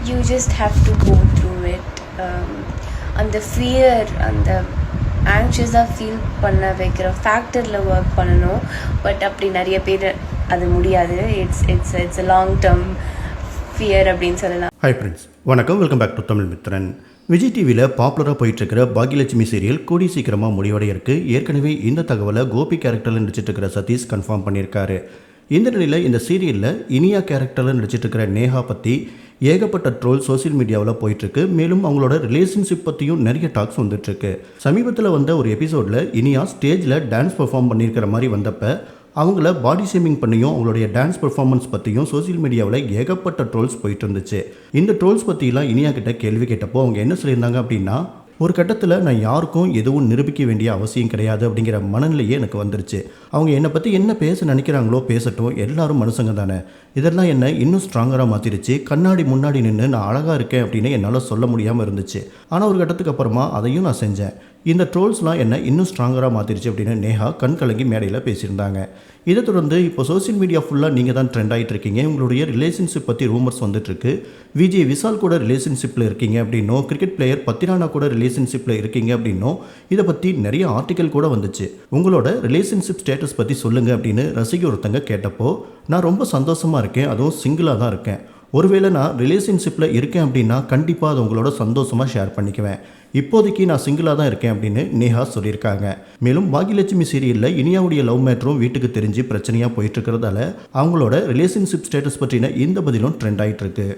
you just have to go through it. அந்த fear, அந்த ஆங்ஷியஸாக feel பண்ண வைக்கிற ஃபேக்டரில் ஒர்க் பண்ணணும். பட் அப்படி நிறைய பேர் அது முடியாது. It's a long term fear அப்படின்னு சொல்லலாம். ஹாய் ஃப்ரெண்ட்ஸ், வணக்கம். Welcome back to Tamil Mithran. Vijay டிவியில் பாப்புலராக போயிட்டுருக்கிற பாக்யலட்சுமி சீரியல் கூடி சீக்கிரமாக முடிவடைய இருக்குது. ஏற்கனவே இந்த தகவலை கோபி கேரக்டரில் நடிச்சிட்டு இருக்கிற சதீஷ் கன்ஃபார்ம் பண்ணியிருக்காரு. இந்த நிலையில் இந்த சீரியலில் இனியா கேரக்டரில் நடிச்சிட்டு இருக்கிற நேஹா பற்றி ஏகப்பட்ட ட்ரோல் சோசியல் மீடியாவில் போயிட்டுருக்கு. மேலும் அவங்களோட ரிலேஷன்ஷிப் பற்றியும் நிறைய டாக்ஸ் வந்துட்டுருக்கு. சமீபத்தில் வந்த ஒரு எபிசோடில் இனியா ஸ்டேஜில் டான்ஸ் பெர்ஃபார்ம் பண்ணியிருக்கிற மாதிரி வந்தப்போ அவங்கள பாடி ஷேமிங் பண்ணியும் அவங்களுடைய டான்ஸ் பெர்ஃபார்மன்ஸ் பற்றியும் சோசியல் மீடியாவில் ஏகப்பட்ட ட்ரோல்ஸ் போயிட்டு இருந்துச்சு. இந்த ட்ரோல்ஸ் பற்றிலாம் இனியா கிட்ட கேள்வி கேட்டப்போ அவங்க என்ன சொல்லியிருந்தாங்க அப்படின்னா, ஒரு கட்டத்தில் நான் யாருக்கும் எதுவும் நிரூபிக்க வேண்டிய அவசியம் கிடையாது அப்படிங்கிற மனநிலையே எனக்கு வந்துருச்சு. அவங்க என்னை பற்றி என்ன பேச நினைக்கிறாங்களோ பேசட்டும், எல்லாரும் மனுஷங்க தானே. இதெல்லாம் என்னை இன்னும் ஸ்ட்ராங்கராக மாற்றிருச்சு. கண்ணாடி முன்னாடி நின்று நான் அழகாக இருக்கேன் அப்படின்னு என்னால் சொல்ல முடியாமல் இருந்துச்சு. ஆனால் ஒரு கட்டத்துக்கு அப்புறமா அதையும் நான் செஞ்சேன். இந்த ட்ரோல்ஸ்லாம் என்னை இன்னும் ஸ்ட்ராங்கராக மாற்றிருச்சு அப்படின்னு நேஹா கண் கலங்கி மேடையில் பேசியிருந்தாங்க. இதை தொடர்ந்து இப்போ சோசியல் மீடியா ஃபுல்லாக நீங்கள் தான் ட்ரெண்ட் ஆகிட்டு இருக்கீங்க. உங்களுடைய ரிலேஷன்ஷிப் பற்றி ரூமர்ஸ் வந்துட்டுருக்கு. விஜய் விஷால் கூட ரிலேஷன்ஷிப்பில் இருக்கீங்க அப்படின்னும், கிரிக்கெட் பிளேயர் பத்திரானா கூட ரிலேஷன்ஷிப்பில் இருக்கீங்க அப்படின்னும் இதை பற்றி நிறைய ஆர்டிக்கல் கூட வந்துச்சு. உங்களோட ரிலேஷன்ஷிப் ஸ்டேட்டஸ் பற்றி சொல்லுங்கள் அப்படின்னு ரசிகை ஒருத்தங்க கேட்டப்போ, நான் ரொம்ப சந்தோஷமாக இருக்கேன், அதுவும் சிங்கிளாக தான் இருக்கேன். ஒருவேளை நான் ரிலேஷன்ஷிப்பில் இருக்கேன் அப்படின்னா கண்டிப்பாக அது உங்களோட சந்தோஷமாக ஷேர் பண்ணிக்குவேன். இப்போதைக்கு நான் சிங்கிளாக தான் இருக்கேன் அப்படின்னு நேஹா சொல்லியிருக்காங்க. மேலும் பாக்யலட்சுமி சீரியலில் இனியாவுடைய லவ் மேட்டரும் வீட்டுக்கு தெரிஞ்சு பிரச்சனையாக போயிட்டு இருக்கிறதால அவங்களோட ரிலேஷன்ஷிப் ஸ்டேட்டஸ் பற்றின இந்த பதிலும் ட்ரெண்ட் ஆகிட்டு இருக்கு.